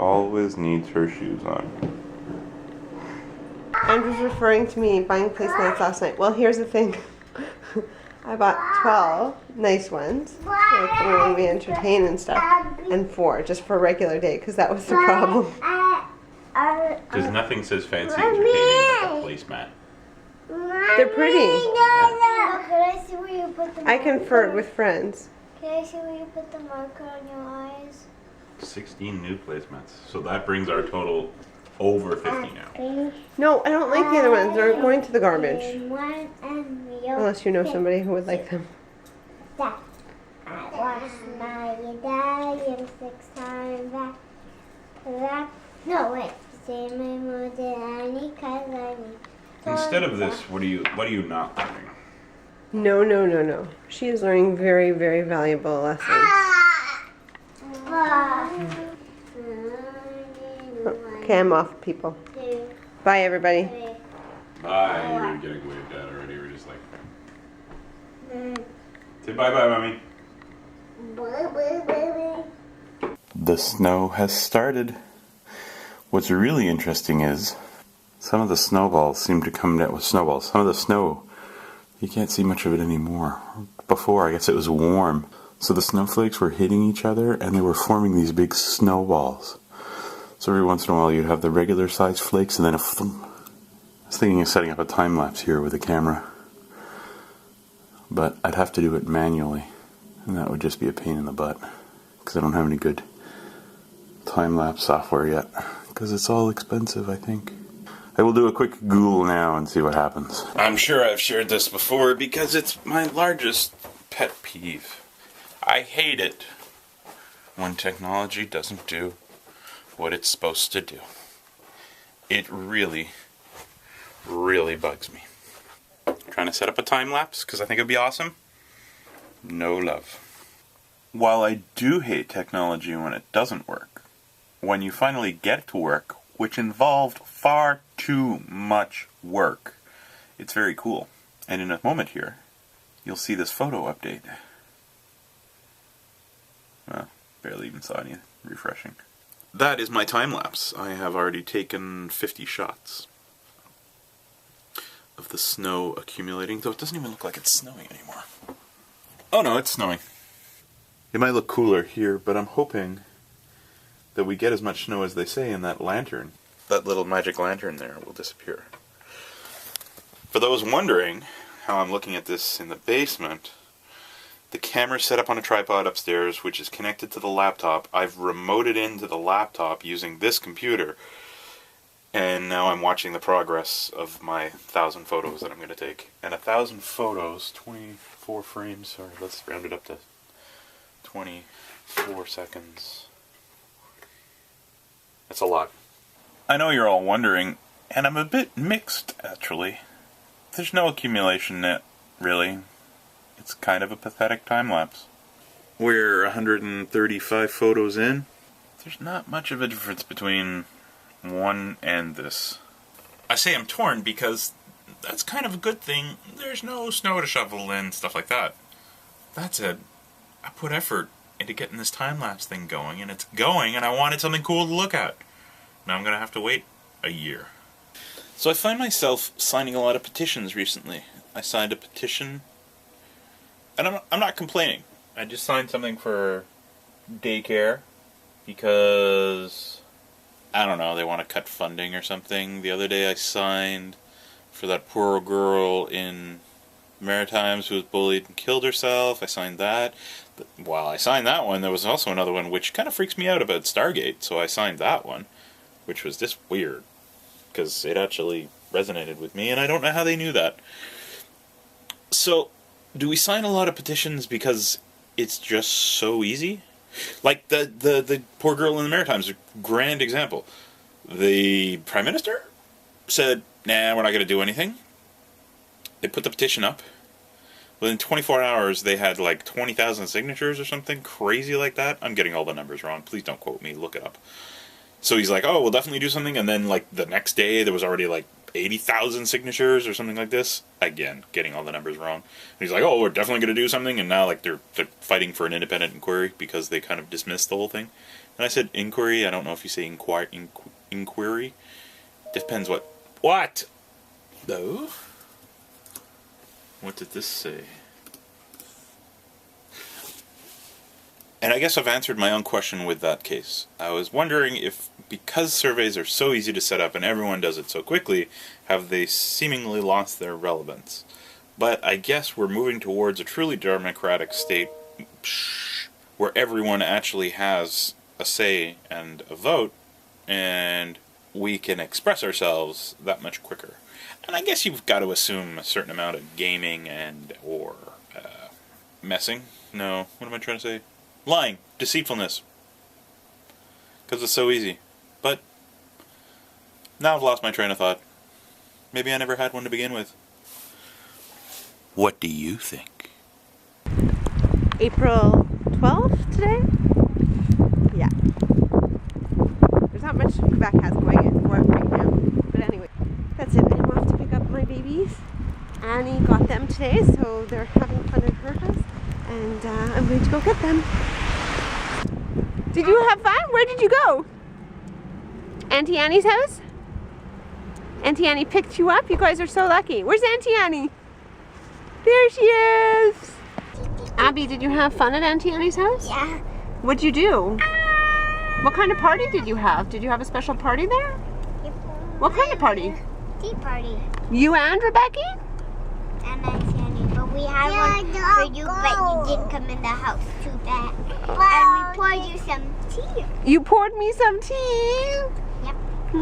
always needs her shoes on. Andrew's referring to me buying placemats last night. Well, here's the thing. I bought 12 nice ones, like when we entertain and stuff, and 4 just for a regular day, because that was the problem. Because nothing says fancy entertaining like a placemat. They're pretty. Can I see where you put the marker? I conferred with friends. Can I see where you put the marker on your eyes? 16 new placemats. So that brings our total over 50 now. No, I don't like the other ones. They're going to the garbage. Unless Unless you know somebody who would like them. I washed my diet 6 times. No, wait. Say my mother any cause Instead of this, what are you not learning? No. She is learning very, very valuable lessons. Okay, I'm off, people. Bye, everybody. Bye. You were getting waved at already. We're just like... Say bye-bye, Mommy. The snow has started. What's really interesting is some of the snowballs seem to come down with snowballs. Some of the snow, you can't see much of it anymore. Before, I guess it was warm. So the snowflakes were hitting each other and they were forming these big snowballs. So every once in a while you'd have the regular sized flakes and then a thump. I was thinking of setting up a time lapse here with a camera. But I'd have to do it manually. And that would just be a pain in the butt. Because I don't have any good time lapse software yet. Because it's all expensive, I think. I will do a quick Google now and see what happens. I'm sure I've shared this before because it's my largest pet peeve. I hate it when technology doesn't do what it's supposed to do. It really, really bugs me. Trying to set up a time lapse because I think it'd be awesome. No love. While I do hate technology when it doesn't work, when you finally get it to work, which involved far too much work, it's very cool. And in a moment here, you'll see this photo update. Well, barely even saw any. Refreshing. That is my time lapse. I have already taken 50 shots of the snow accumulating, though it doesn't even look like it's snowing anymore. Oh no, it's snowing. It might look cooler here, but I'm hoping that we get as much snow as they say in that lantern. That little magic lantern there will disappear. For those wondering how I'm looking at this in the basement, the camera's set up on a tripod upstairs, which is connected to the laptop. I've remoted into the laptop using this computer, and now I'm watching the progress of my 1,000 photos that I'm going to take. And 1,000 photos, 24 frames, sorry, let's round it up to 24 seconds. That's a lot. I know you're all wondering, and I'm a bit mixed, actually. There's no accumulation net, really. It's kind of a pathetic time-lapse. We're 135 photos in. There's not much of a difference between one and this. I say I'm torn because that's kind of a good thing. There's no snow to shovel and stuff like that. That said, I put effort into getting this time-lapse thing going, and it's going, and I wanted something cool to look at. Now I'm going to have to wait a year. So I find myself signing a lot of petitions recently. I signed a petition, and I'm not complaining. I just signed something for daycare because, I don't know, they want to cut funding or something. The other day I signed for that poor girl in Maritimes who was bullied and killed herself. I signed that. While I signed that one, there was also another one which kind of freaks me out about Stargate, so I signed that one, which was just weird, because it actually resonated with me, and I don't know how they knew that. So, do we sign a lot of petitions because it's just so easy? Like the poor girl in the Maritimes, a grand example. The Prime Minister said, nah, we're not going to do anything. They put the petition up. Within 24 hours, they had like 20,000 signatures or something crazy like that. I'm getting all the numbers wrong. Please don't quote me. Look it up. So he's like, oh, we'll definitely do something. And then like the next day, there was already like 80,000 signatures or something like this. Again, getting all the numbers wrong. And he's like, oh, we're definitely going to do something. And now like they're fighting for an independent inquiry because they kind of dismissed the whole thing. And I said inquiry. I don't know if you say inquiry. Depends what. What? No. What did this say? And I guess I've answered my own question with that case. I was wondering if, because surveys are so easy to set up and everyone does it so quickly, have they seemingly lost their relevance? But I guess we're moving towards a truly democratic state where everyone actually has a say and a vote, and we can express ourselves that much quicker. And I guess you've got to assume a certain amount of gaming and or messing. No, what am I trying to say? Lying, deceitfulness. Because it's so easy. But now I've lost my train of thought. Maybe I never had one to begin with. What do you think? April 12th today? Yeah. There's not much Quebec has going in for it right now. But anyway, that's it. I'm off to pick up my babies. Annie got them today, so they're having fun at her house. And I'm going to go get them. Did you have fun? Where did you go? Auntie Annie's house? Auntie Annie picked you up? You guys are so lucky. Where's Auntie Annie? There she is! Abby, did you have fun at Auntie Annie's house? Yeah. What'd you do? What kind of party did you have? Did you have a special party there? What kind of party? Tea party. You and Rebecca? And Auntie Annie, but we had one for you, but you didn't come in the house. Too bad. And we poured you some tea. You poured me some tea? Yep.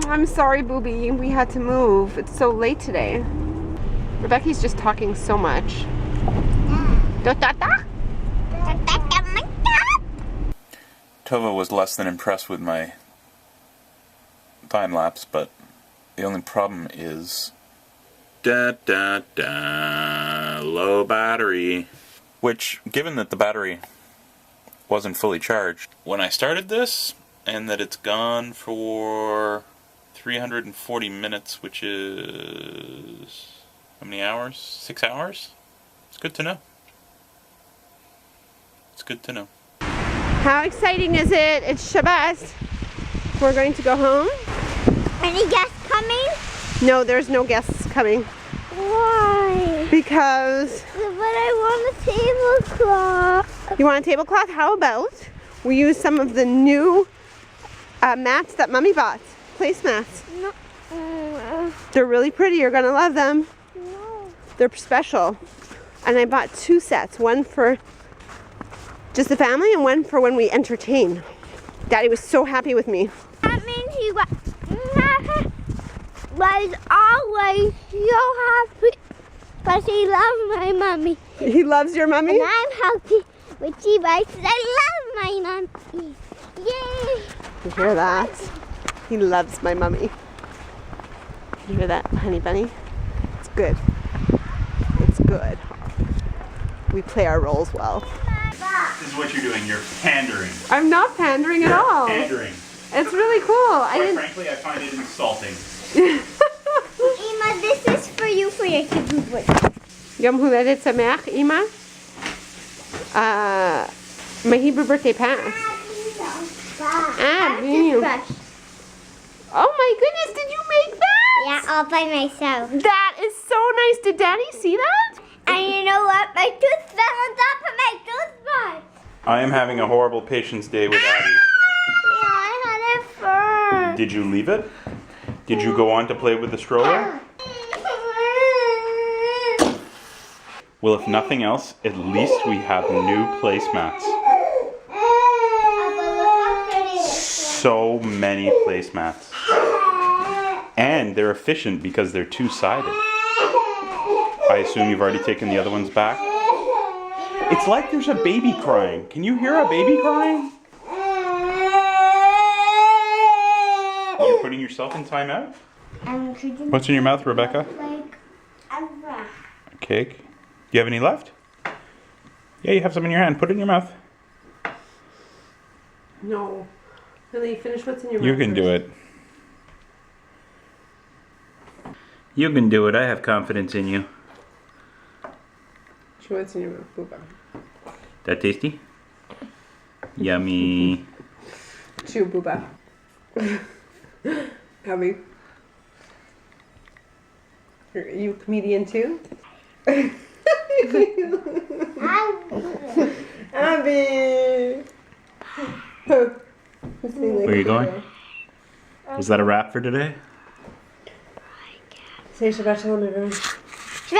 I'm sorry, Booby. We had to move. It's so late today. Rebecca's just talking so much. Tova was less than impressed with my time lapse, but the only problem is low battery. Which, given that the battery wasn't fully charged when I started this, and that it's gone for 340 minutes, which is how many hours? 6 hours? It's good to know. It's good to know. How exciting is it? It's Shabbat. We're going to go home. Any guests coming? No, there's no guests coming. Why? Because... But I want a tablecloth. You want a tablecloth? How about we use some of the new mats that Mommy bought. Placemats. No. They're really pretty. You're going to love them. No. They're special. And I bought 2 sets. One for just the family and one for when we entertain. Daddy was so happy with me. That means he was always so happy because he loves my mommy. He loves your mommy? And I'm happy with you guys. I love my mommy. Yay! You hear that? He loves my mommy. You hear that, honey bunny? It's good. It's good. We play our roles well. This is what you're doing. You're pandering. I'm not pandering at all. Pandering. It's really cool. Frankly, I find it insulting. Ima, this is for you for your kibbutzim. Yom Huledet Sameach, Ima. My Hebrew birthday passed. Oh my goodness, did you make that? Yeah, all by myself. That is so nice. Did Daddy see that? And you know what? My tooth fell on top of my toothbrush. I am having a horrible patience day with Abby. Yeah, I had it first. Did you leave it? Did you go on to play with the stroller? Well, if nothing else, at least we have new placemats. So many placemats. And they're efficient because they're two-sided. I assume you've already taken the other ones back? It's like there's a baby crying. Can you hear a baby crying? You're putting yourself in timeout? What's in your mouth, Rebecca? A cake. Do you have any left? Yeah, you have some in your hand. Put it in your mouth. No. Really, finish what's in your mouth. You can do it. You can do it. I have confidence in you. Show what's in your mouth, Booba. That tasty? Yummy. Chew, Booba. Abby. Are you a comedian too? Abby! Where are you going? Was that a wrap for today? Say Shabbat Shalom, everyone. Shabbat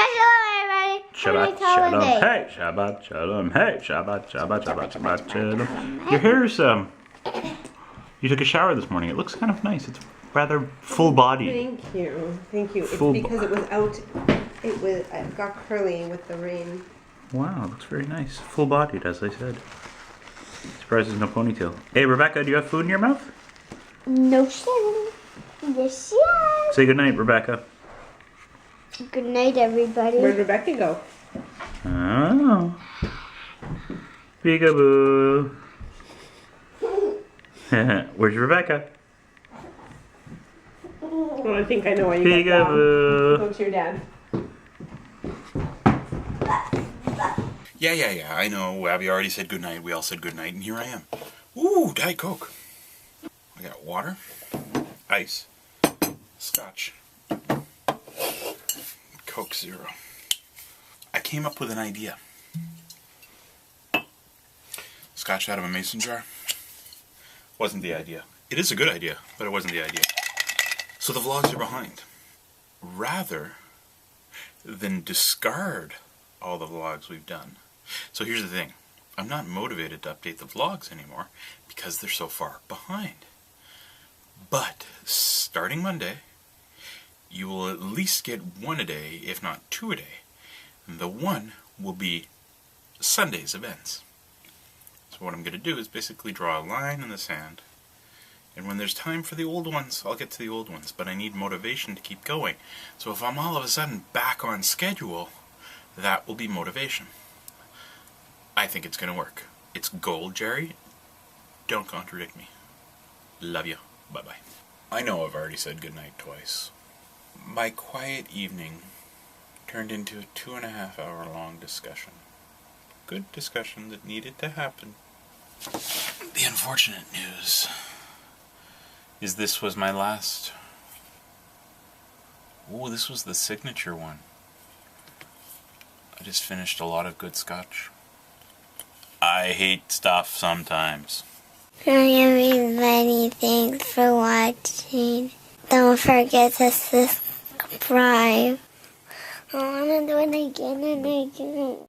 shalom, everybody. Shabbat Shalom. Hey, Shabbat Shalom. Hey, Shabbat, Shabbat, Shabbat, Shabbat Shalom. Your hair's, you took a shower this morning. It looks kind of nice. It's rather full-bodied. Thank you. Thank you. It's Full because it was out, it got curly with the rain. Wow, it looks very nice. Full-bodied, as I said. Surprised there's no ponytail. Hey, Rebecca, do you have food in your mouth? No, sir. Yes, yes. Say goodnight, Rebecca. Good night, everybody. Where'd Rebecca go? Oh. Peekaboo. Where's Rebecca? Well, I think I know why you got Peekaboo. Go to your dad. Yeah. I know. Abby already said goodnight. We all said goodnight, and here I am. Ooh, Diet Coke. I got water, ice, scotch, Coke Zero. I came up with an idea. Scotch out of a mason jar. Wasn't the idea. It is a good idea, but it wasn't the idea. So the vlogs are behind. Rather than discard all the vlogs we've done. So here's the thing. I'm not motivated to update the vlogs anymore because they're so far behind. But starting Monday, you will at least get one a day, if not two a day. And the one will be Sunday's events. So what I'm going to do is basically draw a line in the sand. And when there's time for the old ones, I'll get to the old ones. But I need motivation to keep going. So if I'm all of a sudden back on schedule, that will be motivation. I think it's going to work. It's gold, Jerry. Don't contradict me. Love you. Bye-bye. I know I've already said goodnight twice. My quiet evening turned into a 2.5-hour long discussion. Good discussion that needed to happen. The unfortunate news is this was my last... Ooh, this was the signature one. I just finished a lot of good scotch. I hate stuff sometimes. Everybody, thanks for watching. Don't forget to subscribe. I want to do it again and again.